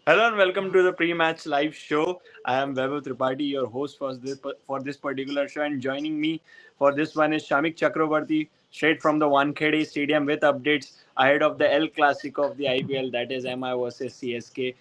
Hello and welcome to the pre-match live show. I am Vaibhav Tripathi, your host for this particular show, and joining me for this one is Shamik Chakrabarti, straight from the Wankhede Stadium with updates ahead of the El Clasico of the IPL, that is MI versus CSK.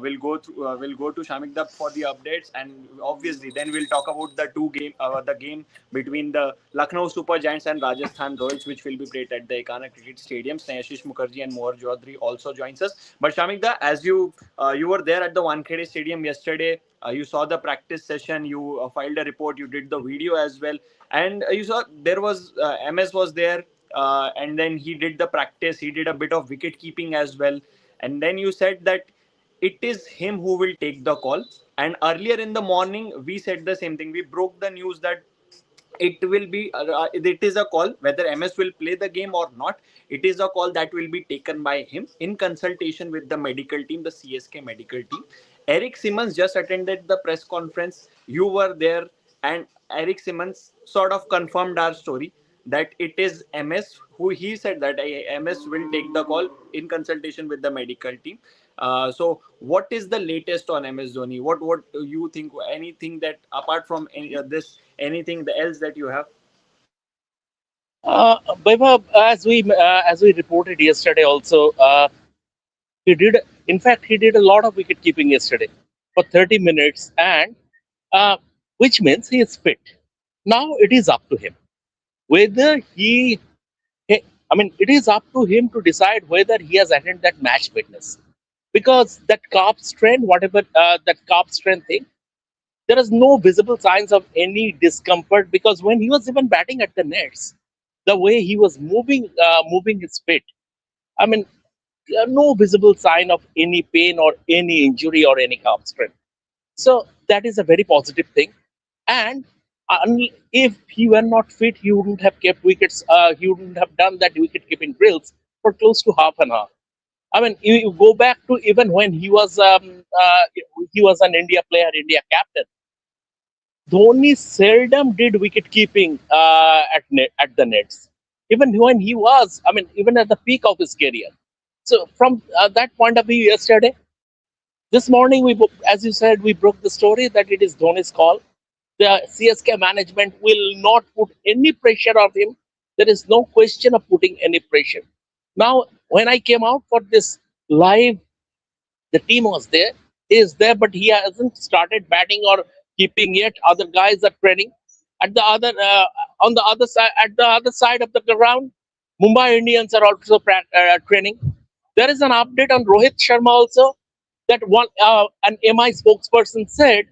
We'll go to Shamik Dup for the updates, and obviously then we'll talk about the game between the Lucknow Super Giants and Rajasthan Royals, which will be played at the Ekana Cricket Stadium. Snehashish Mukherjee and Mohar Chaudhary also joins us. But Shamik Da, as you were there at the Wankhede Stadium yesterday. You saw the practice session. You filed a report. You did the video as well, and you saw there was MS was there, and then he did the practice. He did a bit of wicket keeping as well, and then you said that it is him who will take the call. And earlier in the morning, we said the same thing. We broke the news that it is a call whether MS will play the game or not. It is a call that will be taken by him in consultation with the medical team, the CSK medical team. Eric Simmons just attended the press conference. You were there, and Eric Simmons sort of confirmed our story that it is MS who he said that MS will take the call in consultation with the medical team. So, what is the latest on MS Dhoni? What do you think? Anything that apart from anything else that you have? Vaibhav, as we reported yesterday, also he did. In fact, he did a lot of wicket keeping yesterday for 30 minutes, and uh, which means he is fit. Now it is up to him whether I mean, it is up to him to decide whether he has attained that match fitness, because that calf strain, whatever that calf strain thing, there is no visible signs of any discomfort, because when he was even batting at the nets, the way he was moving his feet, I mean, no visible sign of any pain or any injury or any calf strain. So that is a very positive thing. And if he were not fit, he wouldn't have kept wickets. He wouldn't have done that wicket keeping drills for close to half an hour. I mean, you go back to even when he was an India player, India captain. Dhoni seldom did wicket keeping at the nets, even when he was, I mean, even at the peak of his career. So from that point of view, yesterday, this morning as you said, we broke the story that it is Dhoni's call. The CSK management will not put any pressure on him. There is no question of putting any pressure. Now, when I came out for this live, the team was there, he is there, but he hasn't started batting or keeping yet. Other guys are training. At the other on the other side, at the other side of the ground, Mumbai Indians are also training. There is an update on Rohit Sharma also, that one an MI spokesperson said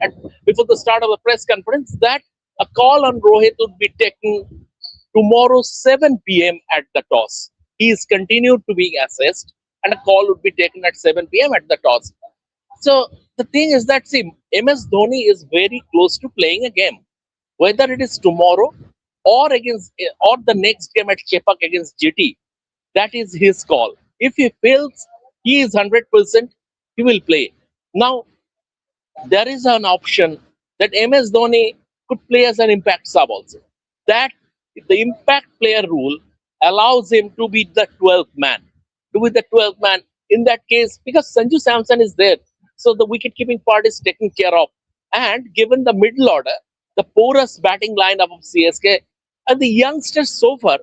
before the start of the press conference that a call on Rohit would be taken tomorrow 7 p.m. at the toss. He is continued to be assessed, and a call would be taken at 7 p.m. at the toss. So the thing is that, see, MS Dhoni is very close to playing a game, whether it is tomorrow or the next game at Chepak against GT. That is his call. If he fails, he is 100%. He will play. Now there is an option that MS Dhoni could play as an impact sub also. That the impact player rule allows him to be the 12th man. To be the 12th man in that case, because Sanju Samson is there, so the wicket keeping part is taken care of. And given the middle order, the porous batting lineup of CSK, and the youngsters so far,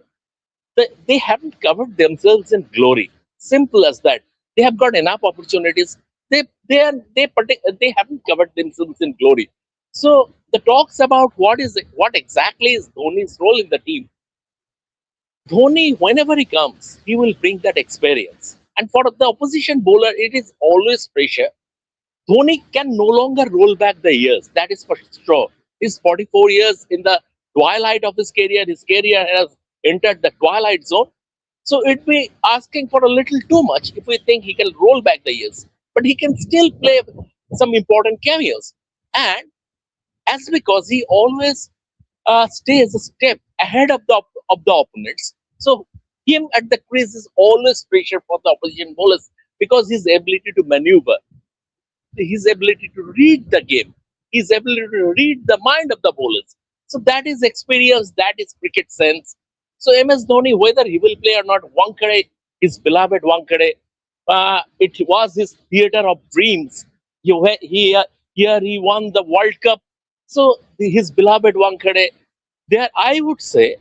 they haven't covered themselves in glory. Simple as that. They have got enough opportunities. They haven't covered themselves in glory. So the talks about what exactly is Dhoni's role in the team. Dhoni, whenever he comes, he will bring that experience. And for the opposition bowler, it is always pressure. Dhoni can no longer roll back the years. That is for sure. He's 44 years in the twilight of his career. His career has entered the twilight zone. So it'd be asking for a little too much if we think he can roll back the years. But he can still play some important cameos. And as because he always stays a step ahead of the opponents. So him at the crease is always pressure for the opposition bowlers, because his ability to maneuver, his ability to read the game, his ability to read the mind of the bowlers. So that is experience, that is cricket sense. So MS Dhoni, whether he will play or not, Wankhede, his beloved Wankhede, It was his theater of dreams. Here he won the World Cup. So his beloved Wankhede, there I would say,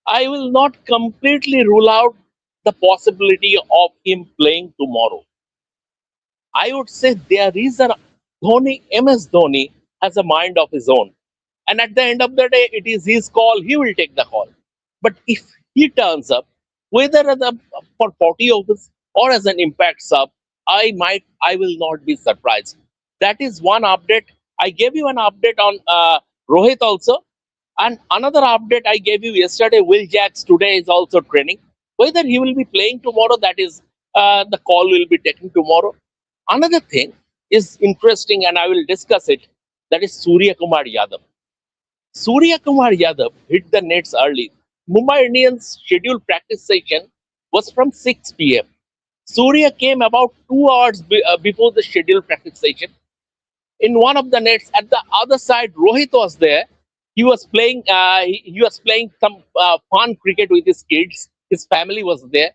I will not completely rule out the possibility of him playing tomorrow. I would say there is a Dhoni, MS Dhoni has a mind of his own. And at the end of the day, it is his call. He will take the call. But if he turns up, whether for 40 overs or as an impact sub, I will not be surprised. That is one update. I gave you an update on Rohit also. And another update I gave you yesterday, Will Jacks today is also training. Whether he will be playing tomorrow, that is the call will be taken tomorrow. Another thing is interesting, and I will discuss it. That is Surya Kumar Yadav. Surya Kumar Yadav hit the nets early. Mumbai Indians' scheduled practice session was from 6 p.m. Surya came about 2 hours before the scheduled practice session. In one of the nets, at the other side, Rohit was there. He was playing. He was playing some fun cricket with his kids. His family was there.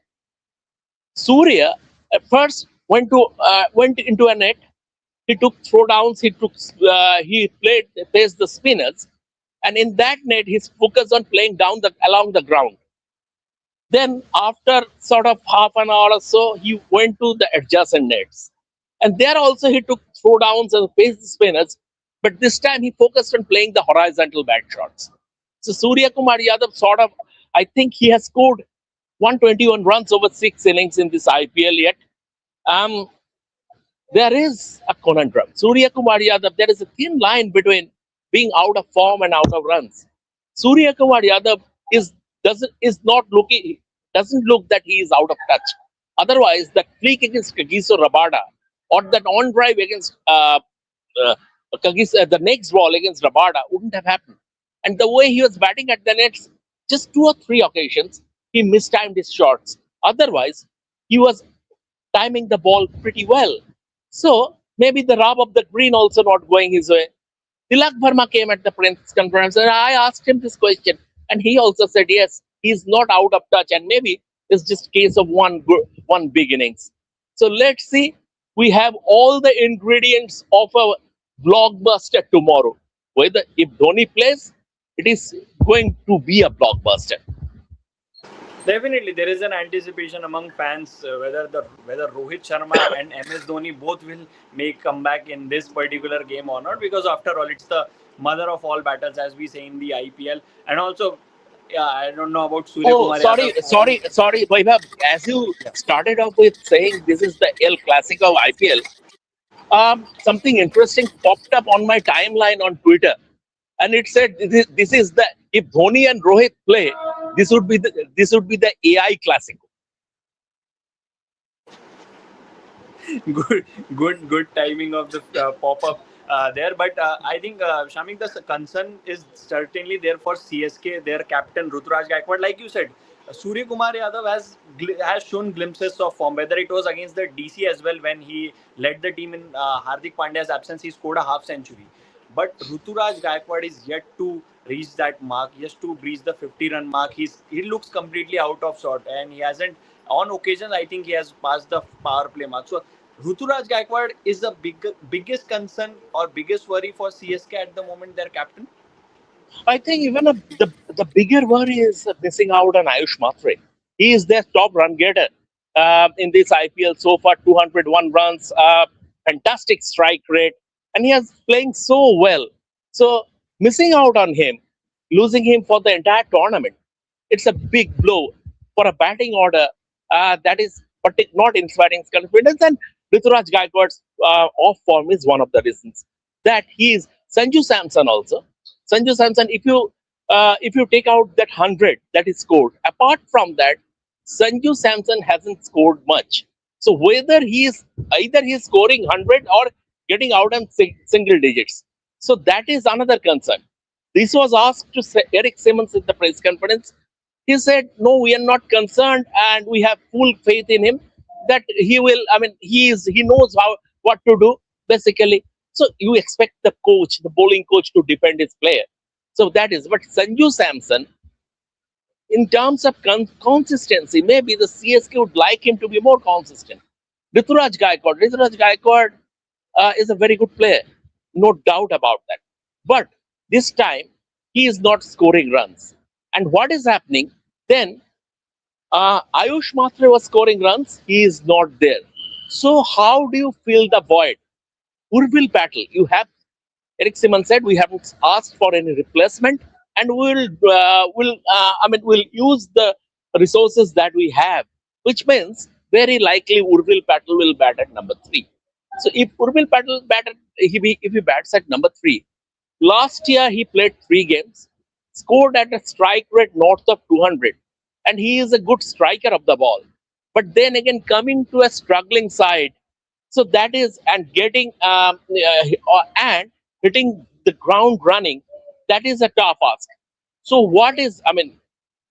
Surya at first went into a net. He took throwdowns. He faced the spinners, and in that net, he's focused on playing down the along the ground. Then after sort of half an hour or so, he went to the adjacent nets, and there also he took throwdowns and faced the spinners. But this time he focused on playing the horizontal bat shots. So Surya Kumar Yadav sort of, I think he has scored 121 runs over 6 innings in this IPL yet. Um, there is a conundrum. Surya Kumar Yadav, there is a thin line between being out of form and out of runs. Surya Kumar Yadav is doesn't is not looking doesn't look that he is out of touch. Otherwise, that flick against Kagiso Rabada or that on drive against uh, the next ball against Rabada wouldn't have happened. And the way he was batting at the nets, just 2 or 3 occasions, he mistimed his shots. Otherwise, he was timing the ball pretty well. So maybe the rub of the green also not going his way. Tilak Verma came at the press conference and I asked him this question, and he also said yes, he's not out of touch, and maybe it's just case of one big innings. So let's see. We have all the ingredients of a blockbuster tomorrow. Whether if Dhoni plays, it is going to be a blockbuster. Definitely, there is an anticipation among fans whether Rohit Sharma and MS Dhoni both will make comeback in this particular game or not. Because after all, it's the mother of all battles, as we say in the IPL. And also, yeah, I don't know about Surya Oh, Kumar Yadav form. sorry, Vaibhav. As you Yeah. started off with saying this is the El Clasico of IPL, something interesting popped up on my timeline on Twitter, and it said this is the if Dhoni and Rohit play, this would be the AI Classico. good, good timing of the pop up there. But I think Shamik, the concern is certainly there for CSK. Their captain Ruturaj Gaikwad, like you said, Surya Kumar Yadav has shown glimpses of form. Whether it was against the DC as well when he led the team in Hardik Pandya's absence, he scored a half century. But Ruturaj Gaikwad is yet to reach that mark, yet to breach the 50-run mark. He looks completely out of sort, and he hasn't. On occasions, I think he has passed the power play mark. So Ruturaj Gaikwad is the biggest concern or biggest worry for CSK at the moment. Their captain. I think even the bigger worry is missing out on Ayush Matre. He is their top run getter in this IPL so far, 201 runs, fantastic strike rate, and he is playing so well. So missing out on him, losing him for the entire tournament, it's a big blow for a batting order that is not inspiring confidence. And Rituraj Gaikwad's off form is one of the reasons that he is. Sanju Samson also. Sanju Samson, if you take out that 100 that is scored, apart from that, Sanju Samson hasn't scored much. So whether he is scoring 100 or getting out on single digits, so that is another concern. This was asked to Eric Simmons at the press conference. He said, "No, we are not concerned, and we have full faith in him that he will. I mean, he knows what to do basically." So you expect the coach, the bowling coach, to defend his player. So that is. But Sanju Samson, in terms of consistency, maybe the CSK would like him to be more consistent. Rituraj Gaikwad is a very good player, no doubt about that. But this time he is not scoring runs. And what is happening then? Ayush Matre was scoring runs. He is not there. So how do you fill the void? Urvil Patel, you have Eric Simmons said we haven't asked for any replacement, and we'll use the resources that we have, which means very likely Urvil Patel will bat at number three. So if Urvil Patel if he bats at number three, last year he played 3 games, scored at a strike rate north of 200, and he is a good striker of the ball. But then again, coming to a struggling side, so that is and getting and hitting the ground running, that is a tough ask. So what is, I mean,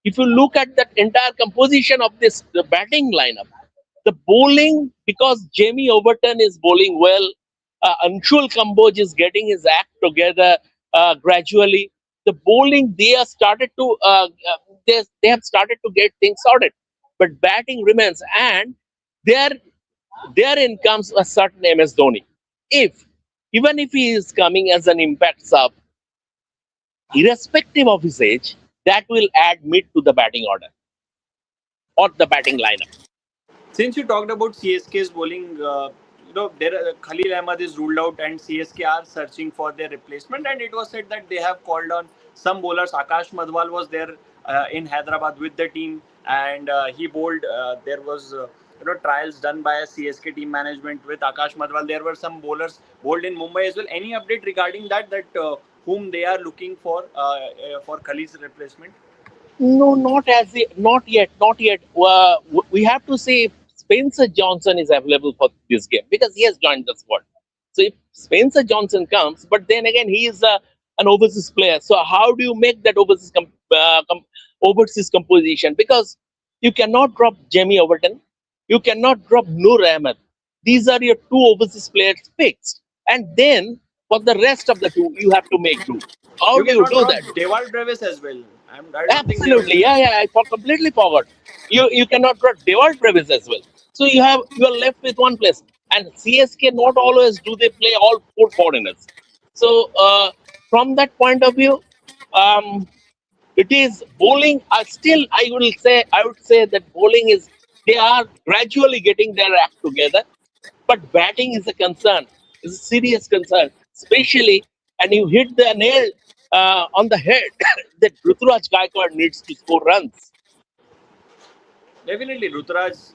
if you look at that entire composition of this the batting lineup, the bowling, because Jamie Overton is bowling well, Anshul Kamboj is getting his act together gradually. The bowling, they are started to they have started to get things sorted, but batting remains, and there therein comes a certain MS Dhoni. If even if he is coming as an impact sub, irrespective of his age, that will add meat to the batting order or the batting lineup. Since you talked about CSK's bowling, Khalil Ahmed is ruled out, and CSK are searching for their replacement. And it was said that they have called on some bowlers. Akash Madhwal was there in Hyderabad with the team, and he bowled. There was trials done by a CSK team management with Akash Madhwal. There were some bowlers bowled in Mumbai as well. Any update regarding that? Whom they are looking for Khalil's replacement? No, not yet, not yet. We have to see if Spencer Johnson is available for this game because he has joined the squad. So if Spencer Johnson comes, but then again he is an overseas player. So how do you make that overseas composition? Because you cannot drop Jamie Overton, you cannot drop Noor Ahmed. These are your two overseas players fixed, and then for the rest of the two, you have to make do. How You do you cannot do drop that? Deval Brevis as well. I don't think they will. Absolutely, yeah, yeah. Completely forgot. You cannot draw Devon Travis as well. So you are left with one place. And CSK not always do they play all four foreigners. So from that point of view, um, it is bowling. Still, I would say that bowling is they are gradually getting their act together. But batting is a concern. Is a serious concern, especially and you hit the nail on the head that Ruturaj Gaikwad needs to score runs. Definitely, Rutraj's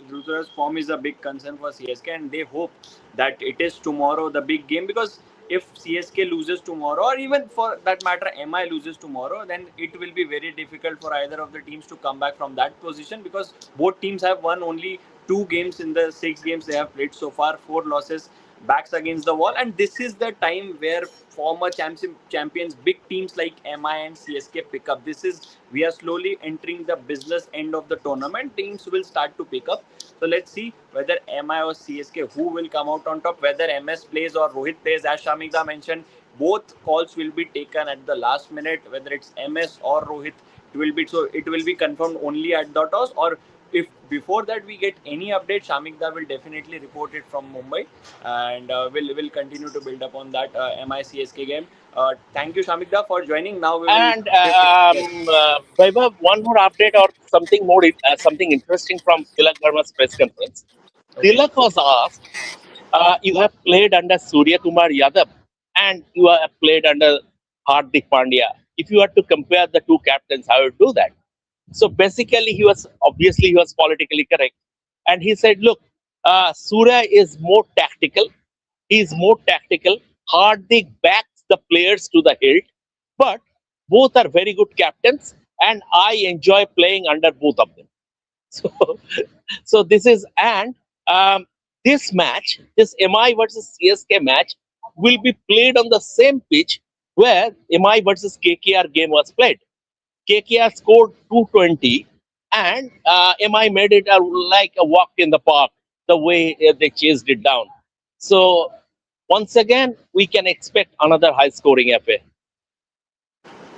form is a big concern for CSK, and they hope that it is tomorrow the big game. Because if CSK loses tomorrow, or even for that matter, MI loses tomorrow, then it will be very difficult for either of the teams to come back from that position. Because both teams have won only 2 games in the 6 games they have played so far, 4 losses, backs against the wall, and this is the time where former champions, big teams like MI and CSK pick up. This is we are slowly entering the business end of the tournament. Teams will start to pick up. So let's see whether MI or CSK who will come out on top. Whether MS plays or Rohit plays, as Shamikda mentioned, both calls will be taken at the last minute. Whether it's MS or Rohit, it will be confirmed only at the toss. Or if before that we get any update, Shamikda will definitely report it from Mumbai, and will continue to build up on that MICSK game. Thank you, Shamikda, for joining. Now we will. And Yes. Vaibhav, one more update or something interesting from Tilak Verma's press conference. Okay. Tilak was asked, you have played under Surya Kumar Yadav and you have played under Hardik Pandya. If you had to compare the two captains, how would you do that? So basically, he was politically correct, and he said, "Look, Surya is more tactical. He is more tactical. Hardik backs the players to the hilt, but both are very good captains, and I enjoy playing under both of them." So, so this is and this match, this MI versus CSK match, will be played on the same pitch where MI versus KKR game was played. KKR scored 220, and MI made it like a walk in the park the way they chased it down. So once again, we can expect another high-scoring affair.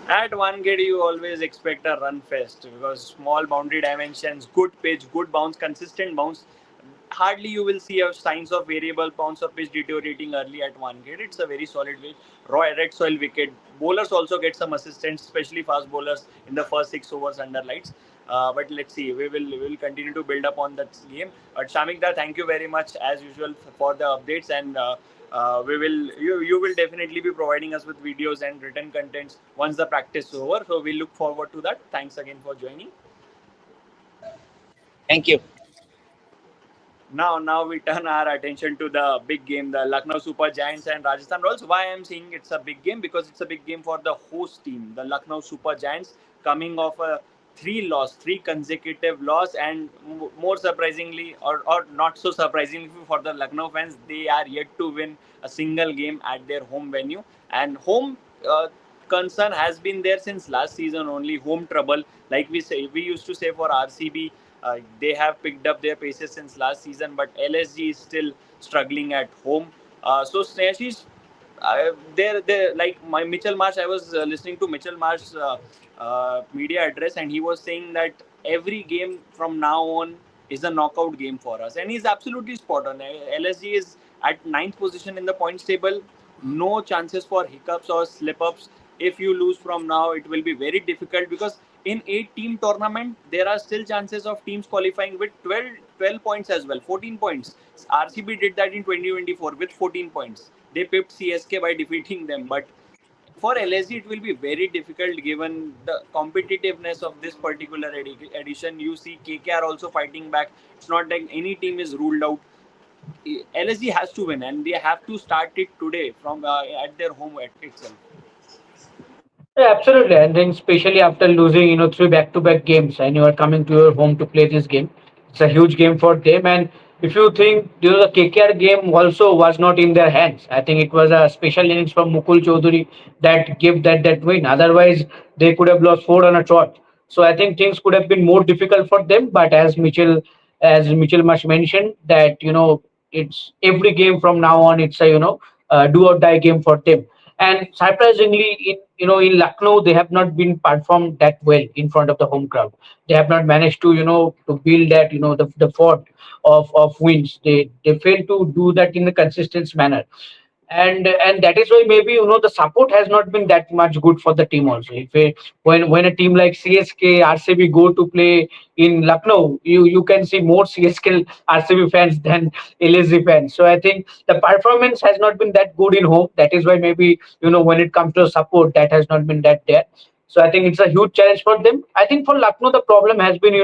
At one gate, you always expect a run fest because small boundary dimensions, good pitch, good bounce, consistent bounce. hardly you will see a signs of variable pounds of pitch deteriorating early at one gate. It's a very solid way. Red soil wicket. Bowlers also get some assistance, especially fast bowlers in the first 6 overs under lights. But let's see. We will continue to build up on that game. But Shamikda, thank you very much as usual for the updates, and we will you will definitely be providing us with videos and written contents once the practice is over. So we look forward to that. Thanks again for joining. Thank you. Now we turn our attention to the big game, the Lucknow Super Giants and Rajasthan Royals. Why I'm saying it's a big game? Because it's a big game for the host team, the Lucknow Super Giants, coming off a three consecutive loss, and more surprisingly, or not so surprisingly for the Lucknow fans, they are yet to win a single game at their home venue. And home concern has been there since last season only. Home trouble, like we used to say for RCB, they have picked up their paces since last season, but LSG is still struggling at home. So Snehashish, there like my Mitchell Marsh. I was listening to Mitchell Marsh's media address, and he was saying that every game from now on is a knockout game for us, and he's absolutely spot on. LSG is at ninth position in the points table. No chances for hiccups or slip ups. If you lose from now, it will be very difficult, because in 8 team tournament there are still chances of teams qualifying with 12 points as well, 14 points. RCB did that in 2024 with 14 points. They pipped CSK by defeating them, but for LSG it will be very difficult given the competitiveness of this particular edition. You see KKR also fighting back. It's not like any team is ruled out. LSG has to win, and they have to start it today from at their home itself. Yeah, absolutely. And then especially after losing, three back-to-back games, and you are coming to your home to play this game, it's a huge game for them. And if you think, the KKR game also was not in their hands. I think it was a special innings from Mukul Chaudhary that gave that win. Otherwise, they could have lost four on a trot. So I think things could have been more difficult for them. But as Mitchell Marsh mentioned, that it's every game from now on. It's a do or die game for them. And surprisingly, in Lucknow, they have not been performed that well in front of the home crowd. They have not managed to to build that the fort of wins. They fail to do that in a consistent manner, and that is why maybe the support has not been that much good for the team also. When a team like CSK, RCB go to play in Lucknow, you can see more CSK RCB fans than LSG fans. So I think the performance has not been that good in home. That is why maybe when it comes to support, that has not been that there. So I think it's a huge challenge for them. I think for Lucknow the problem has been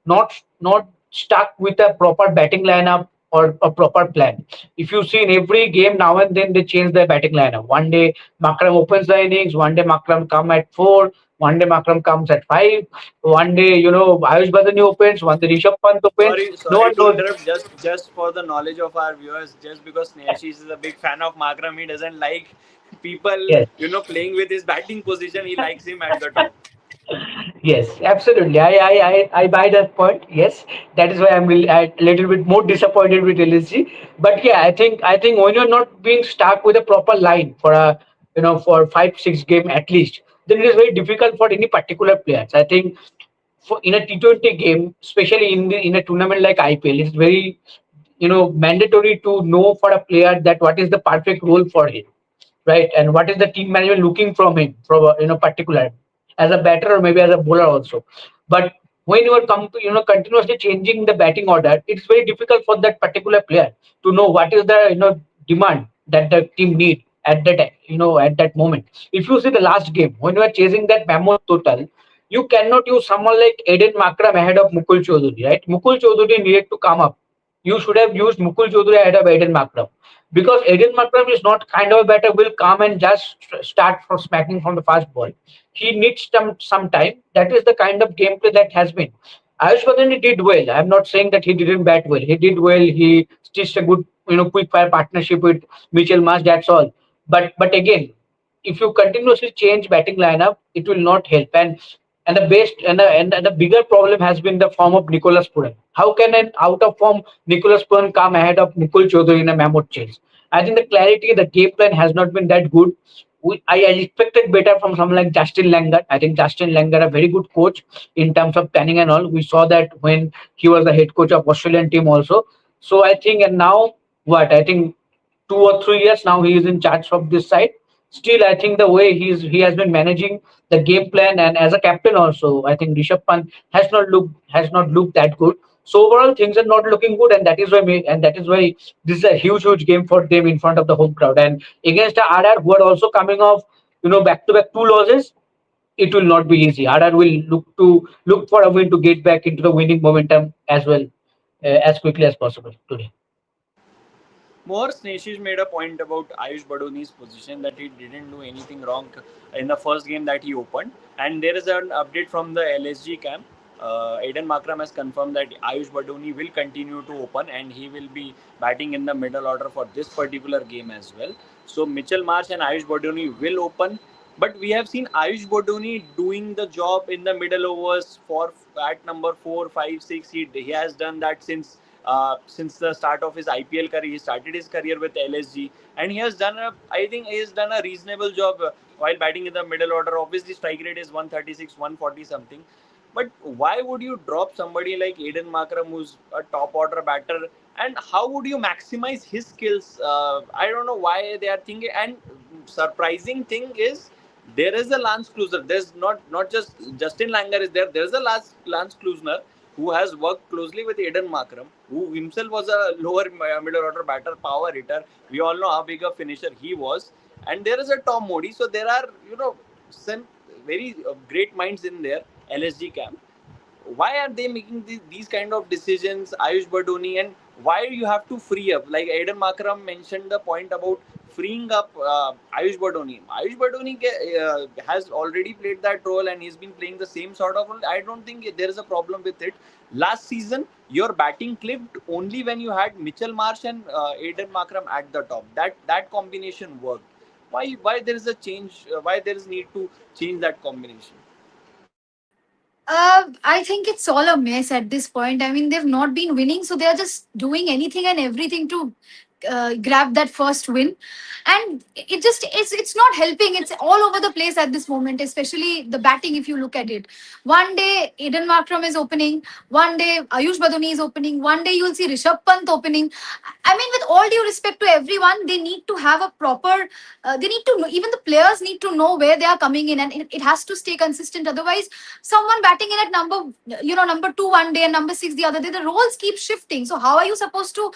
not stuck with a proper batting lineup or a proper plan. If you see in every game now and then they change their batting lineup. One day Makram opens the innings, one day Makram come at 4, one day Makram comes at 5, one day Ayush Badani opens, one day Rishabh Pant opens. Sorry, No sorry one to knows. interrupt. Just for the knowledge of our viewers, just because Snehashish is a big fan of Makram, he doesn't like people, Yes. playing with his batting position. He likes him at the top. Yes, absolutely. I buy that point. Yes, that is why a little bit more disappointed with LSG. But yeah, I think when you're not being stuck with a proper line for a for 5-6 game at least, then it is very difficult for any particular players. I think for in a T20 game, especially in a tournament like IPL, it's very mandatory to know for a player that what is the perfect role for him, right? And what is the team management looking from him, from particular, as a batter or maybe as a bowler also. But when you are continuously changing the batting order, it's very difficult for that particular player to know what is the demand that the team need at that moment. If you see the last game when you are chasing that mammoth total, you cannot use someone like Aiden Makram ahead of Mukul Chaudhary, right? Mukul Chaudhary needed to come up. You should have used Mukul Chaudhary ahead of Aiden Makram, because Aiden Markram is not kind of a batter will come and just start from smacking from the fast ball. He needs some time. That is the kind of gameplay that has been. Ayush Badani did well. I'm not saying that he didn't bat well. He did well. He stitched a good quick fire partnership with Mitchell Marsh. That's all. But again, if you continuously change batting lineup, it will not help. And the best and the bigger problem has been the form of Nicholas Puran. How can an out of form Nicholas Puran come ahead of Mukul Chaudhary in a mammoth chase? I think the clarity, the game plan has not been that good. I expected better from someone like Justin Langer. I think Justin Langer, a very good coach in terms of planning and all. We saw that when he was the head coach of Australian team also. So I think, and now what? I think 2 or 3 years now he is in charge of this side. Still, I think the way he has been managing the game plan, and as a captain also, I think Rishabh Pant has not looked that good. So overall, things are not looking good, and that is why this is a huge game for them in front of the home crowd, and against the RR who are also coming off, back to back two losses. It will not be easy. RR will look for a win to get back into the winning momentum as well, as quickly as possible today. More Sneshish made a point about Ayush Badoni's position that he didn't do anything wrong in the first game that he opened. And there is an update from the LSG camp. Aiden Makram has confirmed that Ayush Badoni will continue to open and he will be batting in the middle order for this particular game as well. So Mitchell Marsh and Ayush Badoni will open. But we have seen Ayush Badoni doing the job in the middle overs for at number 4, 5, 6. He has done that since the start of his IPL career. He started his career with LSG, and I think he has done a reasonable job while batting in the middle order. Obviously, strike rate is 136, 140 something. But why would you drop somebody like Aiden Makram, who's a top order batter, and how would you maximize his skills? I don't know why they are thinking. And surprising thing is, there is a Lance Klusener. There's not just Justin Langer is there. There's a Lance Klusener who has worked closely with Aiden Makram, who himself was a lower middle order batter, power hitter. We all know how big a finisher he was. And there is a Tom Modi. So there are, some very great minds in there, LSG camp. Why are they making these kind of decisions, Ayush Badoni, and why you have to free up? Like Aiden Makram mentioned the point about freeing up Ayush Badoni. Ayush Badoni has already played that role and he's been playing the same sort of role. I don't think there is a problem with it. Last season, your batting clipped only when you had Mitchell Marsh and Aiden Makram at the top. That combination worked. Why there is a change? Why there is need to change that combination? I think it's all a mess at this point. I mean, they've not been winning, so they're just doing anything and everything to grab that first win, and it just it's not helping. It's all over the place at this moment, especially the batting. If you look at it, one day Eden Markram is opening, one day Ayush Baduni is opening, one day you'll see Rishabh Pant opening. I mean, with all due respect to everyone, they need to have a proper. They need to know, even the players need to know where they are coming in, and it has to stay consistent. Otherwise, someone batting in at number 2 one day and number 6 the other day, the roles keep shifting. So how are you supposed to,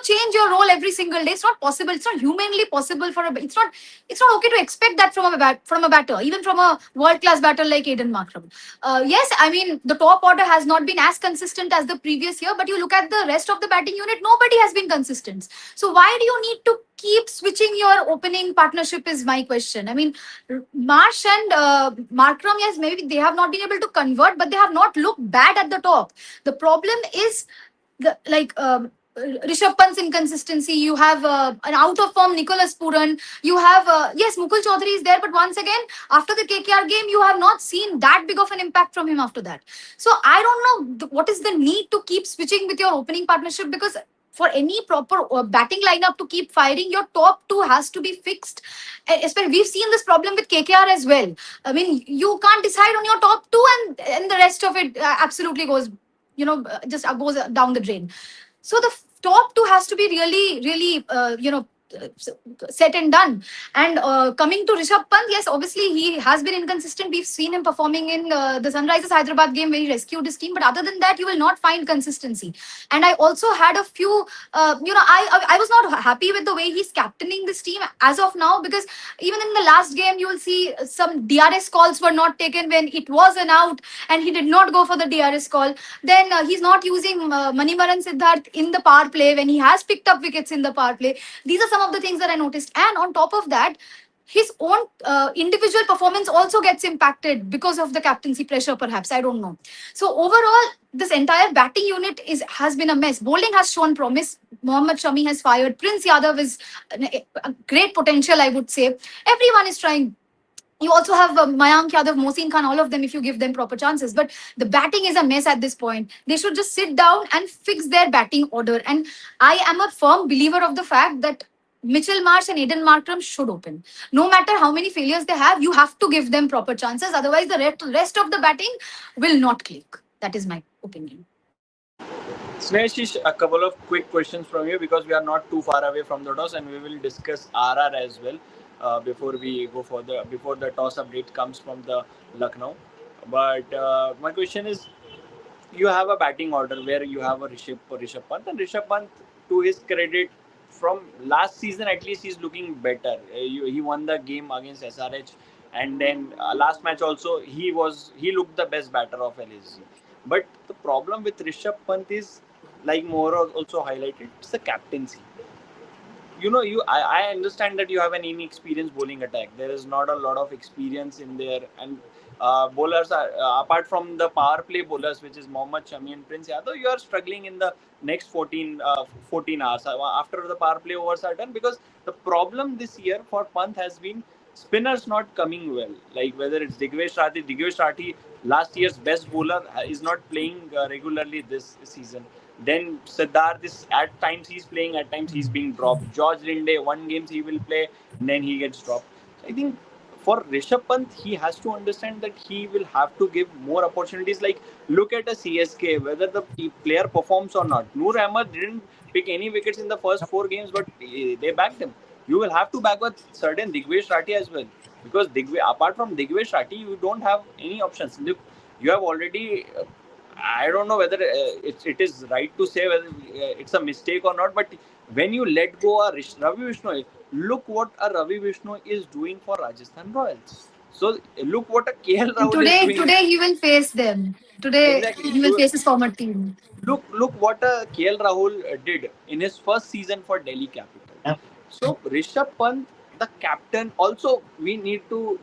change your role every single day? It's not possible. It's not humanly possible for a. It's not okay to expect that from a batter, even from a world class batter like Aiden Markram. Yes, I mean the top order has not been as consistent as the previous year, but you look at the rest of the batting unit, nobody has been consistent. So why do you need to keep switching your opening partnership is my question. I mean, Marsh and Markram, yes, maybe they have not been able to convert, but they have not looked bad at the top. The problem is the Rishabh Pant's inconsistency. You have an out of form Nicholas Puran. You have yes, Mukul Chaudhary is there, but once again, after the KKR game, you have not seen that big of an impact from him after that. So I don't know what is the need to keep switching with your opening partnership, because for any proper batting lineup to keep firing, your top two has to be fixed. Especially, we've seen this problem with KKR as well. I mean, you can't decide on your top two, and the rest of it absolutely goes, just goes down the drain. So the top two has to be really, really, set and done. And coming to Rishabh Pant, yes, obviously he has been inconsistent. We've seen him performing in the Sunrisers Hyderabad game where he rescued his team. But other than that, you will not find consistency. And I also had a few, I was not happy with the way he's captaining this team as of now, because even in the last game, you will see some DRS calls were not taken when it was an out and he did not go for the DRS call. Then he's not using Manimaran Siddharth in the power play when he has picked up wickets in the power play. These are some of the things that I noticed. And on top of that, his own individual performance also gets impacted because of the captaincy pressure, perhaps. I don't know. So overall, this entire batting unit has been a mess. Bowling has shown promise. Mohammad Shami has fired. Prince Yadav is a great potential, I would say. Everyone is trying. You also have Mayank Yadav, Mohsin Khan, all of them if you give them proper chances. But the batting is a mess at this point. They should just sit down and fix their batting order. And I am a firm believer of the fact that Mitchell Marsh and Aiden Markram should open. No matter how many failures they have, you have to give them proper chances. Otherwise, the rest of the batting will not click. That is my opinion. Snesh, a couple of quick questions from you because we are not too far away from the toss, and we will discuss RR as well before we go further. Before the toss update comes from the Lucknow, but my question is, you have a batting order where you have a Rishabh Pant, and Rishabh Pant, to his credit, from last season at least he's looking better. He won the game against SRH, and then last match also he looked the best batter of LSG. But the problem with Rishabh Pant is, like Mohra also highlighted, it's the captaincy. I understand that you have an inexperienced bowling attack. There is not a lot of experience in there, and bowlers are apart from the power play bowlers, which is Mohammad Shami and Prince Yadav. You are struggling in the next 14 hours after the power play overs are done, because the problem this year for Pant has been spinners not coming well. Like whether it's Digvesh Rathi, last year's best bowler, is not playing regularly this season. Then Siddharth is, at times he's playing, at times he's being dropped. George Linde, one games he will play, and then he gets dropped. So I think for Rishabh Pant, he has to understand that he will have to give more opportunities. Like look at a CSK, whether the player performs or not. Noor Ahmed didn't pick any wickets in the first 4 games, but they backed him. You will have to back with certain Digvesh Rathi as well, because apart from Digvesh Rathi, you don't have any options. Look, you have already I don't know whether it is right to say whether it's a mistake or not, but when you let go a Ravi Vishnu, look what a Ravi Vishnu is doing for Rajasthan Royals. So look what a KL And Rahul is doing. today he will face them. Today Exactly. he will face his former team. Look what KL Rahul did in his first season for Delhi Capitals. So Rishabh Pant, the captain, also we need to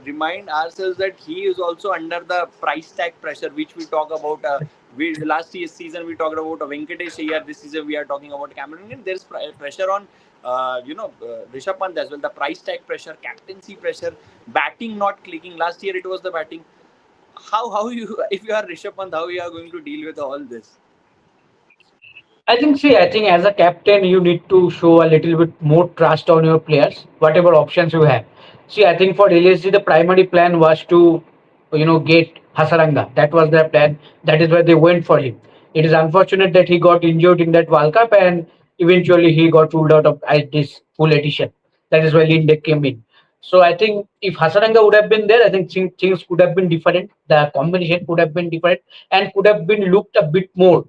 remind ourselves that he is also under the price tag pressure, which we talk about. We last year's season we talked about Venkatesh Iyer. This season we are talking about Cameron Green. There is pressure on Rishabh Pant as well. The price tag pressure, captaincy pressure, batting not clicking. Last year it was the batting. How you, if you are Rishabh Pant, how you are going to deal with all this? I think as a captain, you need to show a little bit more trust on your players, whatever options you have. See, I think for LSG, the primary plan was to, get Hasaranga. That was their plan. That is why they went for him. It is unfortunate that he got injured in that World Cup and eventually he got ruled out of this full edition. That is why Linde came in. So I think if Hasaranga would have been there, I think things could have been different. The combination could have been different and could have been looked a bit more,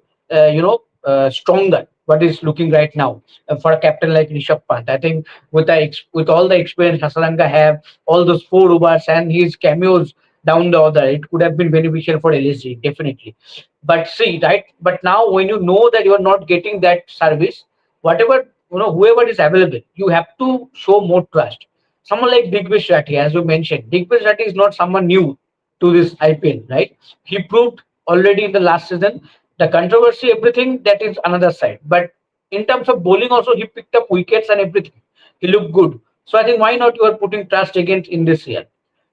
stronger. What is looking right now for a captain like Rishabh Pant. I think with all the experience Hasaranga have, all those 4 overs and his cameos down the order, it could have been beneficial for LSG definitely. But see, right? But now when you know that you are not getting that service, whatever whoever is available, you have to show more trust. Someone like Digvish Rathi, as you mentioned, Digvish Rathi is not someone new to this IPL, right? He proved already in the last season. The controversy, everything, that is another side. But in terms of bowling, also he picked up wickets and everything. He looked good. So I think why not you are putting trust against in this year?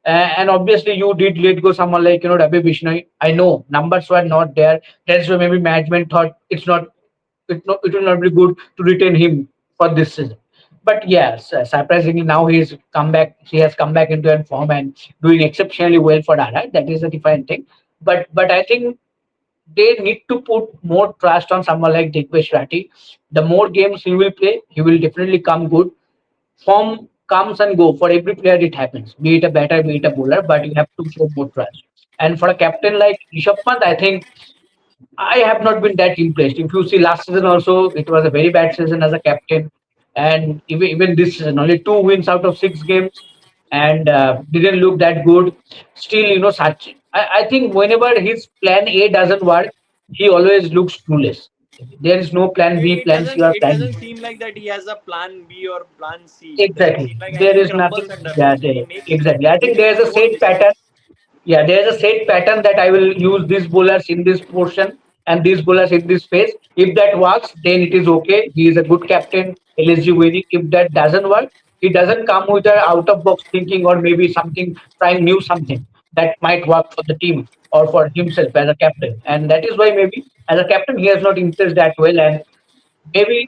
And obviously you did let go someone like Ravi Bishnoi. I know numbers were not there. That's why maybe management thought it will not be good to retain him for this season. But yes, surprisingly now he's come back. He has come back into a form and doing exceptionally well for Dara. That is a different thing. But I think they need to put more trust on someone like Digvesh Rathi. The more games he will play, he will definitely come good. Form comes and go for every player. It happens. Be it a batter, be it a bowler, but you have to show more trust. And for a captain like Rishabh Pant, I think I have not been that impressed. If you see last season also, it was a very bad season as a captain, and even this season, only 2 wins out of 6 games, and didn't look that good. Still, such. I think whenever his plan A doesn't work, he always looks clueless. There is no plan B, It plan C, doesn't or it plan doesn't D. seem like that he has a plan B or plan C. It doesn't Exactly. seem like, and There he is nothing. crumbles under Yeah, pressure. He makes exactly. I think there is a own set mistakes. pattern. Yeah, there's a set pattern that I will use these bowlers in this portion and these bowlers in this phase. If that works, then it is okay. He is a good captain, LSG winning. If that doesn't work, he doesn't come with a out of box thinking or maybe something trying new something that might work for the team or for himself as a captain. And that is why maybe as a captain he has not impressed that well, and maybe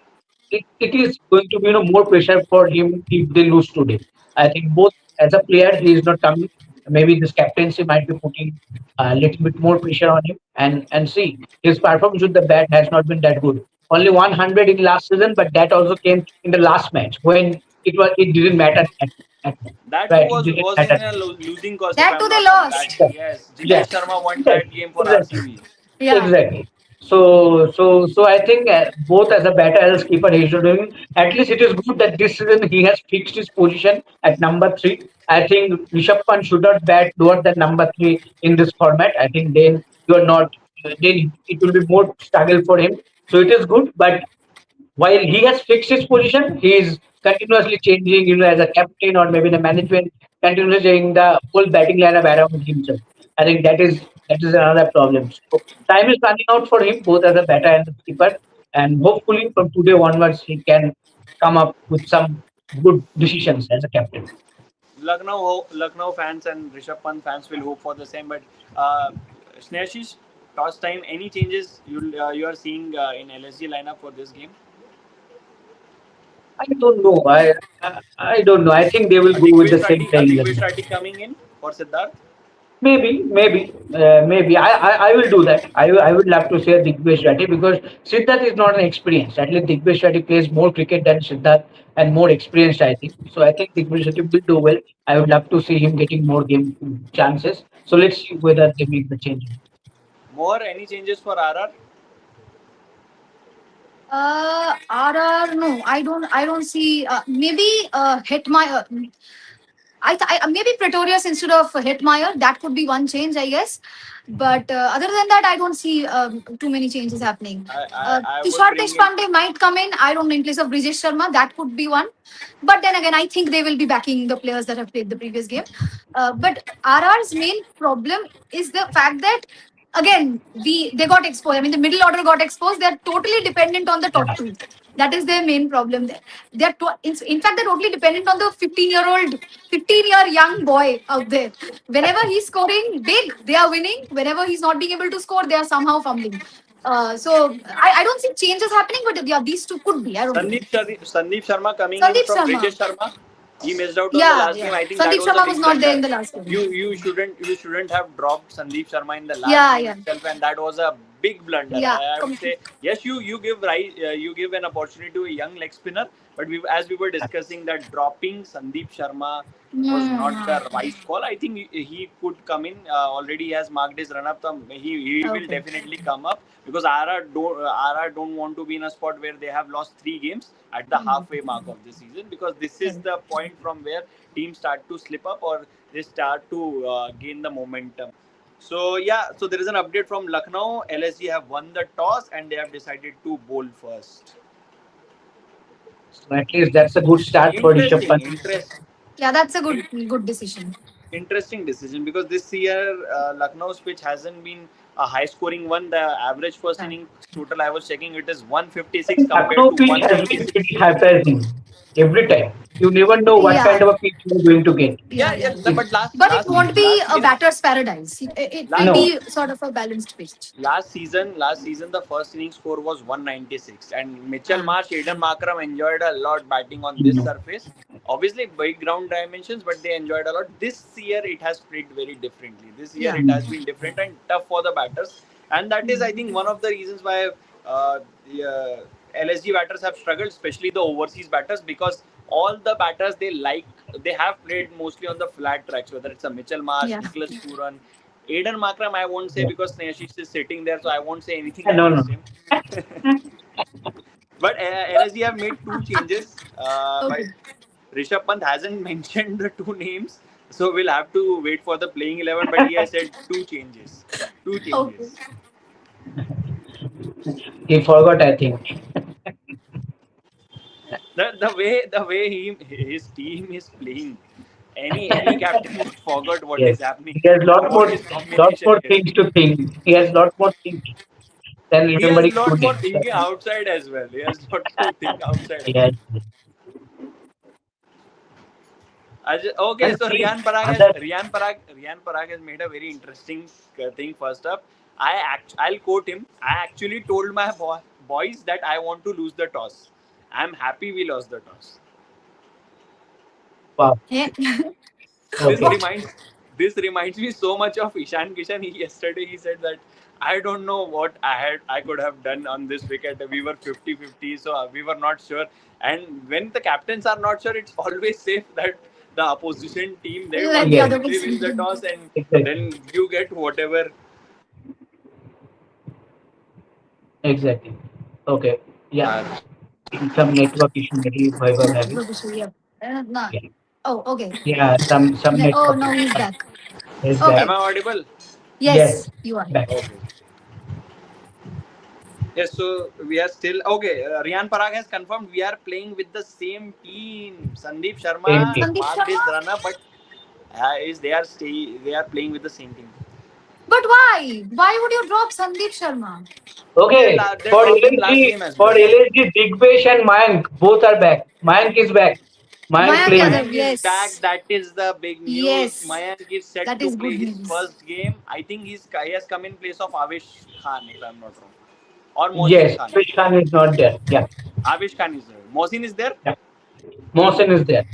it is going to be more pressure for him if they lose today. I think both as a player he is not coming. Maybe this captaincy might be putting a little bit more pressure on him. And see, his performance with the bat has not been that good. Only 100 in last season, but that also came in the last match when it didn't matter at all. That too Right? It didn't was in matter. a losing cost, if That I'm too they not wrong. That lost. yes, Yeah. Jignesh Sharma won Yes. that game for Exactly. RCB. Yeah. Exactly. So I think both as a batter as a keeper he should doing. At least it is good that this season he has fixed his position at number three. I think Rishabh Pant should not bat lower than number three in this format. I think then you are not. Then it will be more struggle for him. So it is good, but while he has fixed his position, he is continuously changing, as a captain or maybe the management, continuously changing the whole batting lineup around himself. I think that is another problem. So time is running out for him, both as a batter and a keeper. And hopefully from today onwards, he can come up with some good decisions as a captain. Lucknow fans and Rishabh Pant fans will hope for the same. But uh, Snehashish, toss time. Any changes you are seeing in LSG lineup for this game? I don't know. I don't know. I think they will go with the same playing Digvesh 11. Rati coming in for Siddharth. Maybe. I will do that. I would love to say Digbesh Reddy because Siddharth is not an experienced. At least Digbesh Reddy plays more cricket than Siddharth and more experienced, I think. So I think Digbesh Reddy will do well. I would love to see him getting more game chances. So let's see whether they make the change. More any changes for RR? RR, no, I don't see. Maybe hit my. Maybe Pretorius instead of Hetmeyer. That could be one change, I guess. But other than that, I don't see too many changes happening. I would Tushar bring in. Deshpande might come in. I don't know, in place of Brijesh Sharma. That could be one. But then again, I think they will be backing the players that have played the previous game. But RR's main problem is the fact that again they got exposed. I mean, the middle order got exposed. They're totally dependent on the top Yeah. two. That is their main problem. In fact, they're totally dependent on the 15-year-old, 15-year young boy out there. Whenever he's scoring big, they are winning. Whenever he's not being able to score, they are somehow fumbling. So I don't see changes happening, but yeah, these two could be. I don't know. Sandeep Sharma coming in Sandeep from Sharma. Brijesh Sharma. He missed out on the Yeah, last game. yeah. I think that Sandeep was a Sharma was big not there in blunder. the last game. You shouldn't have dropped Sandeep Sharma in the last Yeah, game yeah. itself, and that was a big blunder. Yeah. I would say yes. You give an opportunity to a young leg spinner, but as we were discussing that dropping Sandeep Sharma was not the right call. I think he could come in. Already he has marked his run up. He will Okay. definitely come up because RR don't want to be in a spot where they have lost 3 games at the halfway mark of the season, because this is the point from where teams start to slip up or they start to gain the momentum. So yeah, so there is an update from Lucknow. LSG have won the toss and they have decided to bowl first. So at least that's a good start for Rishabh Interesting, Pant. Yeah, that's a good decision. interesting decision, because this year Lucknow's pitch hasn't been a high scoring one. The average first Yeah. inning total, I was checking, it is 156 compared Lucknow to pitch has been 136. pretty surprising every time. You never know what kind Yeah, of a pitch you're going to get. Yeah, yeah, yeah. yeah. It, But last But it last won't be last a year, batter's paradise. It will last no, be sort of a balanced pitch. last season the first inning score was 196, and Mitchell Ah. Marsh, Aiden Markram enjoyed a lot batting on this no. surface. Obviously big ground dimensions, but they enjoyed a lot. This year it has played very differently. This year Yeah. it has been different and tough for the batters, and that is, I think, one of the reasons why the LSG batters have struggled, especially the overseas batters, because all the batters they have played mostly on the flat tracks, whether it's a Mitchell Marsh, Yeah. Nicholas Puran, Aiden Markram, I won't say Yeah. because Snehashish is sitting there, so I won't say anything No, no. against him. But LSG have made two changes. But Okay. Rishabh Pant hasn't mentioned the two names, so we'll have to wait for the playing 11. But he has said two changes. Two Okay. changes. He forgot, I think. The way his team is playing, any captain would forget what Yes. is happening, He has what his lot combination more is. things to think. He has lot more things than He has remembering two lot more names. So I thinking think outside as well. He has lot to think outside he as has. well. Okay, And so see, other Riyan Parag has made a very interesting thing. First up, I'll quote him. I actually told my boys that I want to lose the toss. I'm happy we lost the toss. wow. Yeah. This Okay. What? reminds this reminds me so much of Ishan Kishan. Yesterday he said that I don't know what I could have done on this wicket. We were 50-50, so we were not sure. And when the captains are not sure, it's always safe that the opposition team they Let won, the Yes, other they win the person. toss, and exactly. then you get whatever. Exactly. Okay. Yeah. Uh, In some network issue maybe Vaibhav having. Network issue, yeah. Nah. Yeah. Oh, okay. Yeah. Some Oh, network no, he's issue. back. Is am back. Okay. I audible? Yes. Yes, you are. Back. Okay. Yes, so we are still okay. Riyan Parag has confirmed we are playing with the same team. Sandeep Same Sharma team. Sandeep marked his Sharma? runner, but they are playing with the same team. But why? Why would you drop Sandeep Sharma? Okay. They For dropped him last LSG, game as for well. LSG, Digbesh and Mayank both are back. Mayank is back. Mayank Mayank playing. Yadav, Mayank is back. yes. That is the big news. Yes. Mayank is set That to is play good his news. first game. I think he has come in place of Avish Khan, if I'm not wrong, or Mohsin Yes. Khan. Fish Khan is not there. Yeah. Avish Khan is there. Mohsin is there. Yeah. Mohsen is there.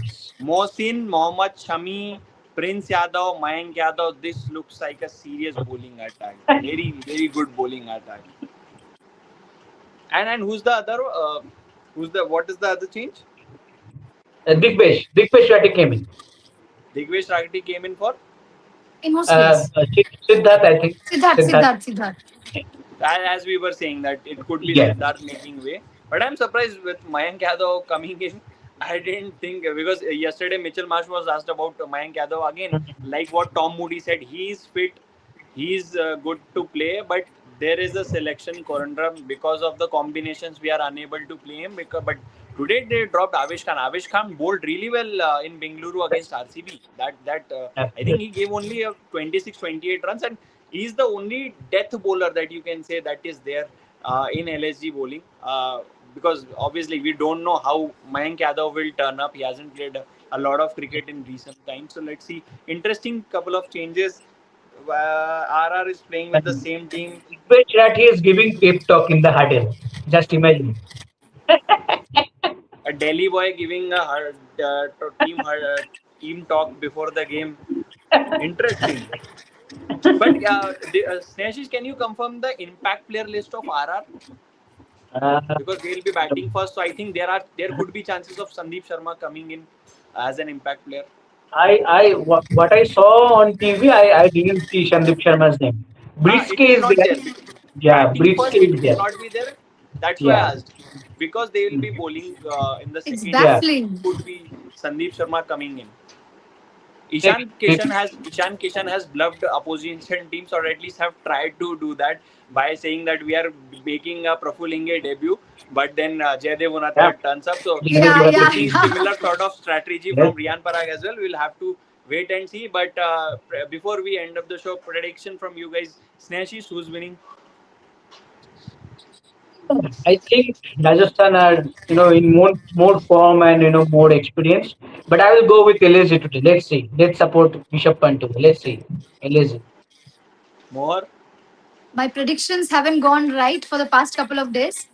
Mohsin, Mohammad Shami, Prince Yadav, Mayank Yadav. This looks like a serious bowling attack. Very, very good bowling attack. And who's the other? Who's the what is the other change? Digbesh. Digbesh Ratty came in. Digvesh Ragati came in for. In whose place? Siddharth, I think. Siddharth, Siddharth. Siddharth, Siddharth. As we were saying that it could be Yeah. Siddharth making way. But I'm surprised with Mayank Yadav coming in. I didn't think because yesterday Mitchell Marsh was asked about Mayank Yadav again. Like what Tom Moody said, he is fit, he is good to play, but there is a selection conundrum because of the combinations we are unable to play him. But today they dropped Avish Khan. Avish Khan bowled really well in Bengaluru against RCB. I think he Absolutely. gave only 26-28 runs, and he's the only death bowler that you can say that is there in LSG bowling. Because obviously we don't know how Mayank Yadav will turn up. He hasn't played a lot of cricket in recent times. So let's see. Interesting couple of changes. RR is playing with the And same team. Digbesh Ratty is giving pep talk in the huddle. Just imagine. A Delhi boy giving a team talk before the game. Interesting. But Snehashish, can you confirm the impact player list of RR? Uh, Because they'll be batting first, so I think there could be chances of Sandeep Sharma coming in as an impact player. what I saw on TV, I didn't see Sandeep Sharma's name. It Britske is is not there. there. Yeah, Batting Britske first, it is will there. not be there. That's why Yeah. I asked. Because they will be bowling in the It's second Yeah. innings, baffling. could be Sandeep Sharma coming in. Maybe. Maybe. Ishan Kishan has bluffed opposition teams, or at least have tried to do that by saying that we are making a Prafulinge debut, but then Jaydev Yeah. Unadkat turns up. So Jaydev Yeah, it Unadkat could yeah, be is yeah. similar sort of strategy there. from Riyan Parag as well. We'll have to wait and see. But before we end up the show, prediction from you guys: Snehashish, who's winning? I think Rajasthan are in more form and more experience. But I will go with LSG today. Let's see. Let's support Rishabh Pant today. Let's see. LSG. Mohar? My predictions haven't gone right for the past couple of days.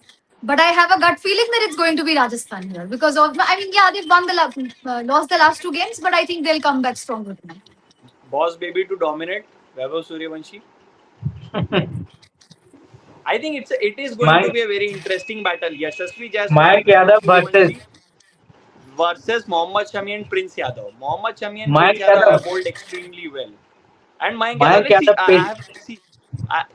But I have a gut feeling that it's going to be Rajasthan here because of, I mean, yeah, they've lost the last two games, but I think they'll come back stronger tonight. Boss baby to dominate, Vaibhav Suryavanshi. I think it is going to Mike be a very interesting battle. Yashasvi Jaiswal, Mike Vaibhav Yadav versus Suryavanshi versus Mohammad Shami and Prince Yadav. Mohammad Shami and Prince Mike Yadav Yadav. have bowled extremely well. And Mayank Yadav, Mike let's see. Yadav I pitch. have see.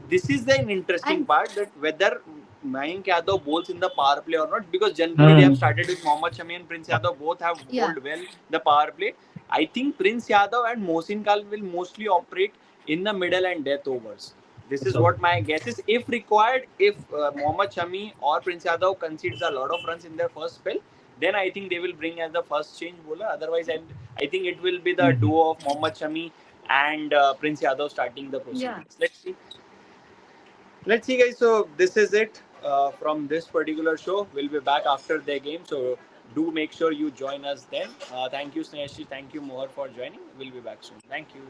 This is the interesting And part that whether Mayank Yadav bowls in the power play or not, because generally they have Hmm. started with Mohammad Shami and Prince Yadav. Both have yeah, bowled well the power play. I think Prince Yadav and Mohsin Kal will mostly operate in the middle and death overs. This is what my guess is. If required, if Mohammad Shami or Prince Yadav concedes a lot of runs in their first spell, then I think they will bring as the first change bowler. Otherwise, I think it will be the Mhm. duo of Mohammad Shami and Prince Yadav starting the yeah. proceedings. Let's see. Let's see, guys. So this is it from this particular show. We'll be back after the game. So do make sure you join us then. Thank you, Snehashi. Thank you, Mohar, for joining. We'll be back soon. Thank you.